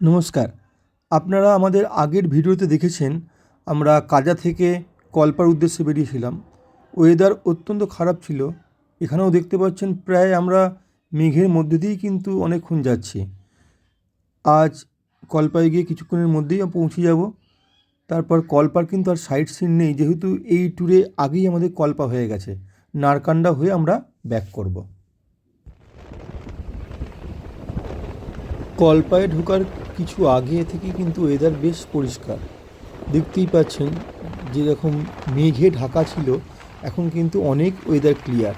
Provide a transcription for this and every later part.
নমস্কার। আপনারা আমাদের আগের ভিডিওতে দেখেছেন আমরা কাজা থেকে কল্পার উদ্দেশ্যে বেরিয়েছিলাম। ওয়েদার অত্যন্ত খারাপ ছিল। এখানেও দেখতে পাচ্ছেন প্রায় আমরা মেঘের মধ্যে দিয়েই কিন্তু অনেকক্ষণ যাচ্ছি। আজ কল্পায় গিয়ে কিছুক্ষণের মধ্যেই পৌঁছে যাব। তারপর কল্পার কিন্তু আর সাইট সিন নেই, যেহেতু এই ট্যুরে আগেই আমাদের কল্পা হয়ে গেছে। নারকান্ডা হয়ে আমরা ব্যাক করব। কল্পায় ঢোকার কিছু আগে থেকে কিন্তু ওয়েদার বেশ পরিষ্কার। দেখতেই পাচ্ছেন যেরকম মেঘে ঢাকা ছিল, এখন কিন্তু অনেক ওয়েদার ক্লিয়ার।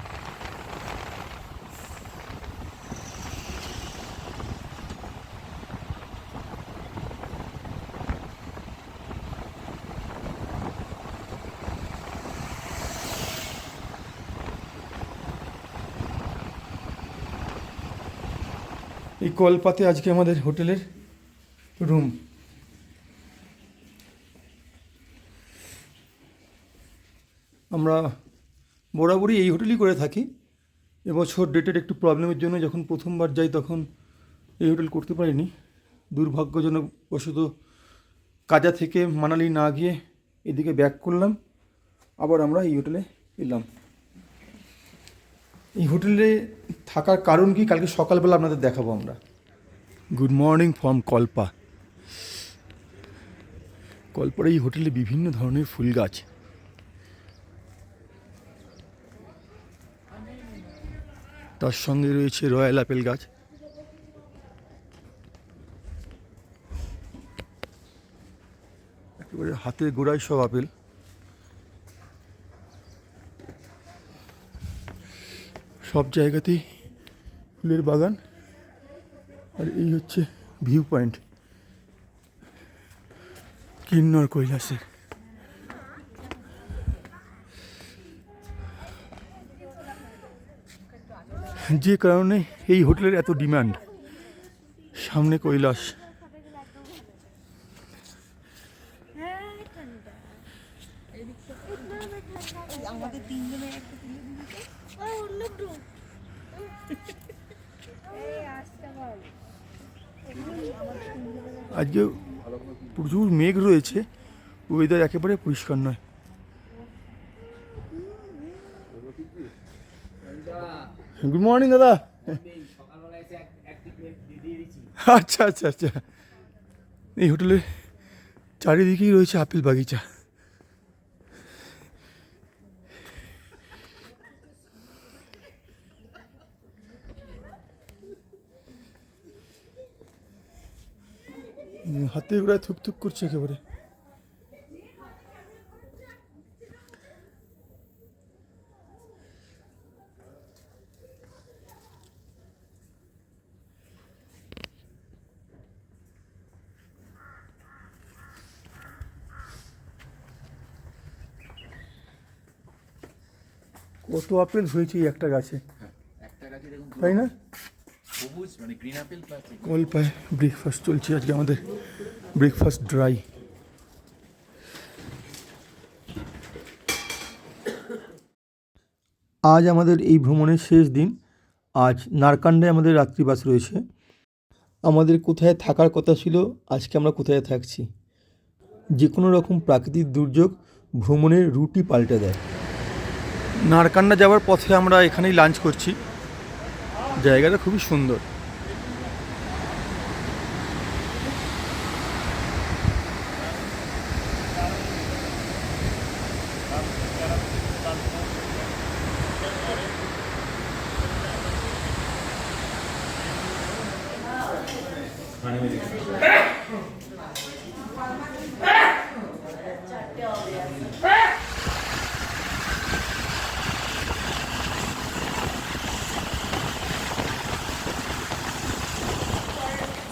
এই কলপাতে আজকে আমাদের হোটেলের রুম। আমরা বরাবরই এই হোটেলই করে থাকি। এবছর ডেটের একটু প্রবলেমের জন্য যখন প্রথমবার যাই তখন এই হোটেল করতে পারিনি। দুর্ভাগ্যজনক বশত কাজা থেকে মানালি না গিয়ে এদিকে ব্যাক করলাম, আবার আমরা এই হোটেলে এলাম। এই হোটেলে থাকার কারণ কি কালকে সকালবেলা আপনাদের দেখাবো আমরা। Good morning from Kalpa. কল্পার এই হোটেলে বিভিন্ন ধরনের ফুল গাছ। তার সঙ্গে রয়েছে রয়্যাল আপেল গাছ। একেবারে হাতের গোড়ায় সব আপেল। সব জায়গাতেই ফুলের বাগান। আর এই হচ্ছে ভিউ পয়েন্ট কিন্নর কৈলাসের। যে কারণে এই হোটেলের এত ডিমান্ড। সামনে কৈলাস। আজকে প্রচুর মেঘ রয়েছে, ওয়েদার একেবারে পরিষ্কার নয়। গুড মর্নিং দাদা। আচ্ছা আচ্ছা আচ্ছা। এই হোটেলে চারিদিকেই রয়েছে আপেল বাগিচা। হাতে গোড়ায় থুকথুক করছে একেবারে। কত আপেল হয়েছে এই একটা গাছে, তাই না? কল্পায় ব্রেকফাস্ট চলছে আজকে আমাদের। Breakfast dry. আজ আমাদের এই ভ্রমণের শেষ দিন। আজ নারকান্ডায় আমাদের রাত্রিবাস রয়েছে। আমাদের কোথায় থাকার কথা ছিল, আজকে আমরা কোথায় থাকছি। যে কোনো রকম প্রাকৃতিক দুর্যোগ ভ্রমণের রুটই পাল্টে দেয়। নারকান্ডা যাওয়ার পথে আমরা এখানেই লাঞ্চ করছি। জায়গাটা খুবই সুন্দর।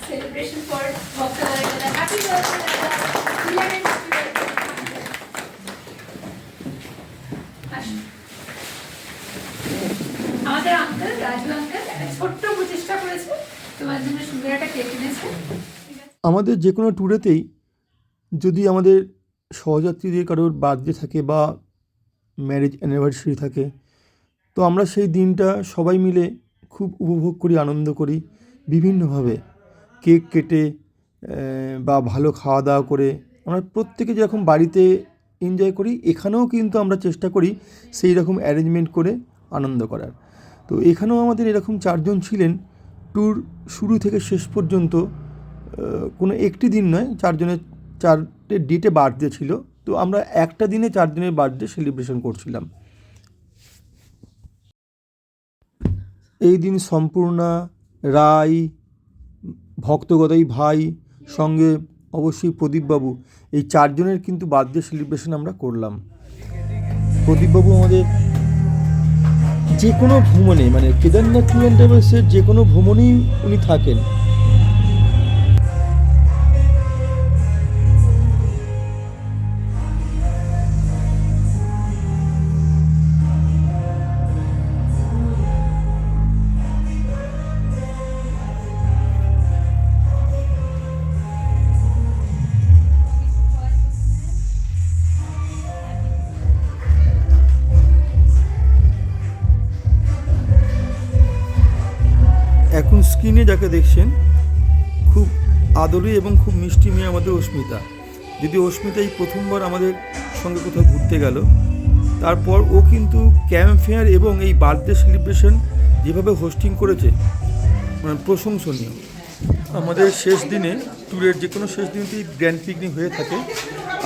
Celebration for Bhakta Narayana. Happy birthday, Narayana. আমাদের আঙ্কেল রাজু আঙ্কেল ছোট্ট প্রচেষ্টা করেছে, তোমার জন্য সুন্দর একটা কেক এনেছে। আমাদের যে কোনো ট্যুরেতেই যদি আমাদের সহযাত্রীদের কারোর বার্থডে থাকে বা ম্যারেজ অ্যানিভার্সারি থাকে, তো আমরা সেই দিনটা সবাই মিলে খুব উপভোগ করি, আনন্দ করি বিভিন্নভাবে। কেক কেটে বা ভালো খাওয়া দাওয়া করে আমরা প্রত্যেকে যেরকম বাড়িতে এনজয় করি, এখানেও কিন্তু আমরা চেষ্টা করি সেই রকম অ্যারেঞ্জমেন্ট করে আনন্দ করার। তো এখানেও আমাদের এরকম 4 জন ছিলেন। ট্যুর শুরু থেকে শেষ পর্যন্ত কোনো একটি দিন নয়, 4 জনের 4টে ডেটে বার্থডে ছিল। তো আমরা একটা দিনে 4 জনের বার্থডে সেলিব্রেশন করছিলাম। এই দিন সম্পূর্ণা, রাই, ভক্তগদাই ভাই, সঙ্গে অবশ্যই প্রদীপবাবু, এই 4 জনের কিন্তু বার্থডে সেলিব্রেশন আমরা করলাম। প্রদীপবাবু আমাদের যে কোনো ভ্রমণে, মানে কেদারনাথ ট্যুর অ্যান্ড ট্রাভেলসের যে কোনো ভ্রমণেই উনি থাকেন। এখন স্ক্রিনে যাকে দেখছেন, খুব আদরে এবং খুব মিষ্টি মেয়ে আমাদের অস্মিতা। যদি অস্মিতা এই প্রথমবার আমাদের সঙ্গে কোথাও ঘুরতে গেল, তারপর ও কিন্তু ক্যাম্প ফেয়ার এবং এই বার্থডে সেলিব্রেশন যেভাবে হোস্টিং করেছে, মানে প্রশংসনীয়। আমাদের শেষ দিনে, ট্যুরের যে কোনো শেষ দিনতেই গ্র্যান্ড পিকনিক হয়ে থাকে।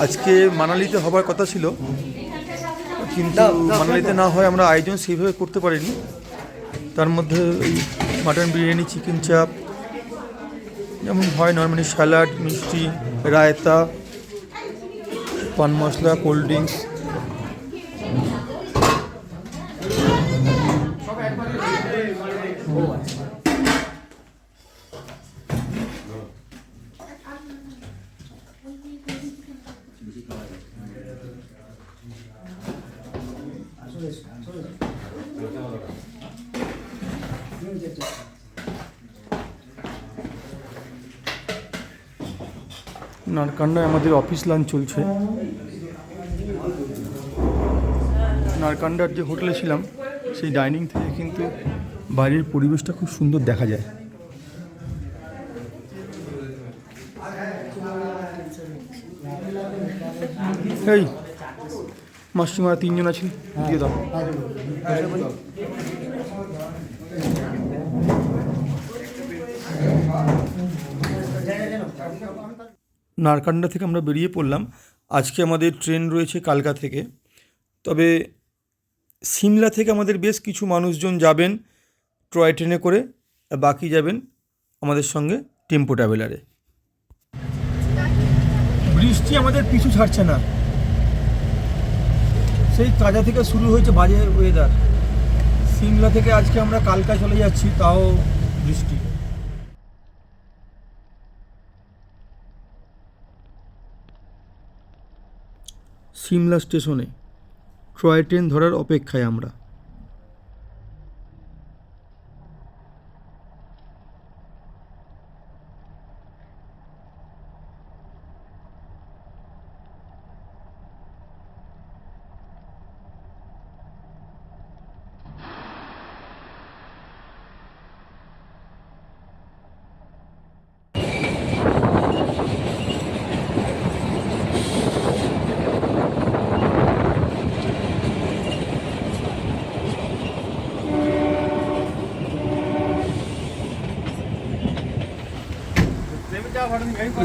আজকে মানালিতে হবার কথা ছিল, কিন্তু মানালিতে না হয় আমরা আয়োজন সেইভাবে করতে পারিনি। তার মধ্যে এই মাটন বিরিয়ানি, চিকেন চাপ, যেমন হয় নর্মালি, স্যালাড, মিষ্টি, রায়তা, পান মশলা, কোল্ড ড্রিঙ্কস। নারকান্ডায় আমাদের অফিস লাঞ্চ চলছে। নারকান্ডার যে হোটেলে ছিলাম, সেই ডাইনিং থেকে কিন্তু বাইরের পরিবেশটা খুব সুন্দর দেখা যায়। এই মাসিমারা 3 জন আছে, দিয়ে দাও। নারকান্ডা থেকে আমরা বেরিয়ে পড়লাম। আজকে আমাদের ট্রেন রয়েছে কালকা থেকে। তবে সিমলা থেকে আমাদের বেশ কিছু মানুষজন যাবেন টয় ট্রেনে করে, বাকি যাবেন আমাদের সঙ্গে টেম্পো ট্রাভেলারে। বৃষ্টি আমাদের পিছু ছাড়ছে না, সেই কাজা থেকে শুরু হয়েছে বাজে ওয়েদার। সিমলা থেকে আজকে আমরা কালকা চলে যাচ্ছি, তাও বৃষ্টি। সিমলা স্টেশনে টয় ট্রেন ধরার অপেক্ষায় আমরা।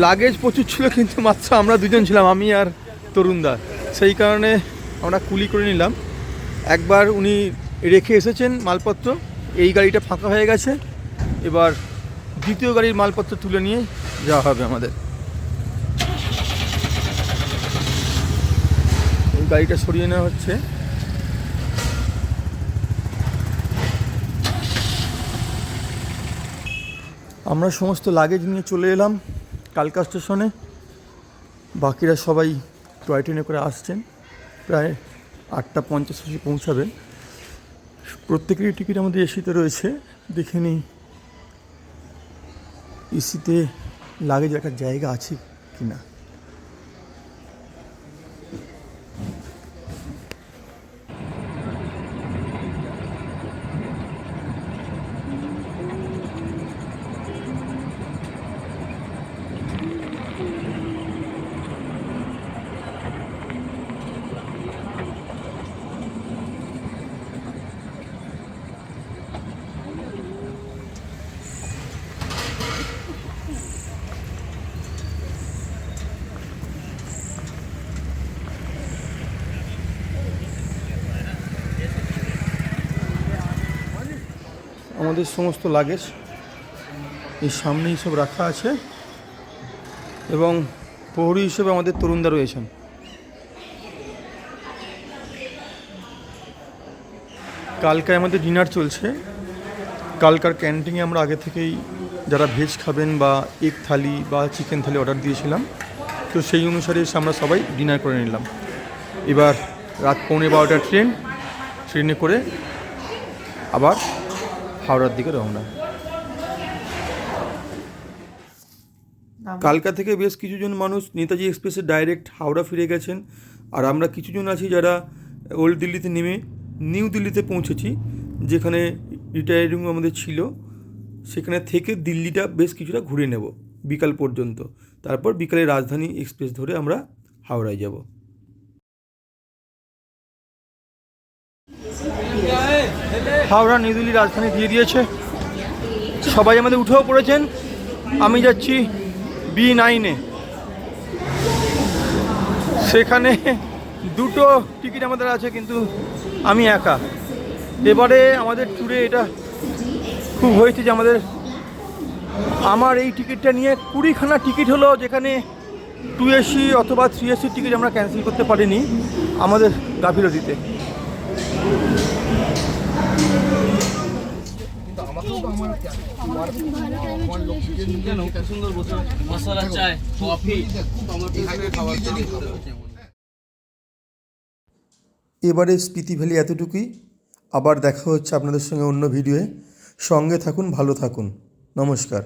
লাগেজ প্রচুর ছিল, কিন্তু মাত্র আমরা 2 জন ছিলাম, আমি আর তরুণদা। সেই কারণে আমরা কুলি করে নিলাম। একবার উনি রেখে এসেছেন মালপত্র, এই গাড়িটা ফাঁকা হয়ে গেছে, এবার দ্বিতীয় গাড়ির মালপত্র তুলে নিয়ে যাওয়া হবে আমাদের। এই গাড়িটা সরিয়ে নেওয়া হচ্ছে। আমরা সমস্ত লাগেজ নিয়ে চলে এলাম কালকা স্টেশনে। বাকিরা সবাই টয় ট্রেনে করে আসছেন, প্রায় 8:50 পৌঁছাবেন। প্রত্যেকেরই টিকিট আমাদের এসিতে রয়েছে, দেখে নিই এসিতে লাগেজ রাখার জায়গা আছে কি না। আমাদের সমস্ত লাগেজ এই সামনেই সব রাখা আছে এবং প্রহরী হিসেবে আমাদের তরুণদা রয়েছেন। কালকে আমাদের ডিনার চলছে। কালকার ক্যান্টিনে আমরা আগে থেকেই যারা ভেজ খাবেন বা এগ থালি বা চিকেন থালি অর্ডার দিয়েছিলাম, তো সেই অনুসারে আমরা সবাই ডিনার করে নিলাম। এবার রাত 11:15 ট্রেনে করে আবার হাওড়ার দিকে রওনা। কালকা থেকে বেশ কিছুজন মানুষ নেতাজি এক্সপ্রেসে ডাইরেক্ট হাওড়া ফিরে গেছেন, আর আমরা কিছুজন আছি যারা ওল্ড দিল্লিতে নেমে নিউ দিল্লিতে পৌঁছেছি, যেখানে রিটায়ারিং আমাদের ছিল। সেখানে থেকে দিল্লিটা বেশ কিছুটা ঘুরে নেব বিকাল পর্যন্ত, তারপর বিকালে রাজধানী এক্সপ্রেস ধরে আমরা হাওড়ায় যাব। হাওড়া নিউ দিল্লি রাজধানী দিয়ে দিয়েছে, সবাই আমাদের উঠেও পড়েছেন। আমি যাচ্ছি B9-এ, সেখানে 2টো টিকিট আমাদের আছে, কিন্তু আমি একা। এবারে আমাদের ট্যুরে এটা খুব হয়েছে যে আমার এই টিকিটটা নিয়ে 20খানা টিকিট হলো, যেখানে 2AC অথবা 3AC টিকিট আমরা ক্যান্সেল করতে পারিনি আমাদের গাফিলতিতে। এবারে স্পিতি ভ্যালি এতটুকুই। আবার দেখা হচ্ছে আপনাদের সঙ্গে অন্য ভিডিওয়ে। সঙ্গে থাকুন, ভালো থাকুন, নমস্কার।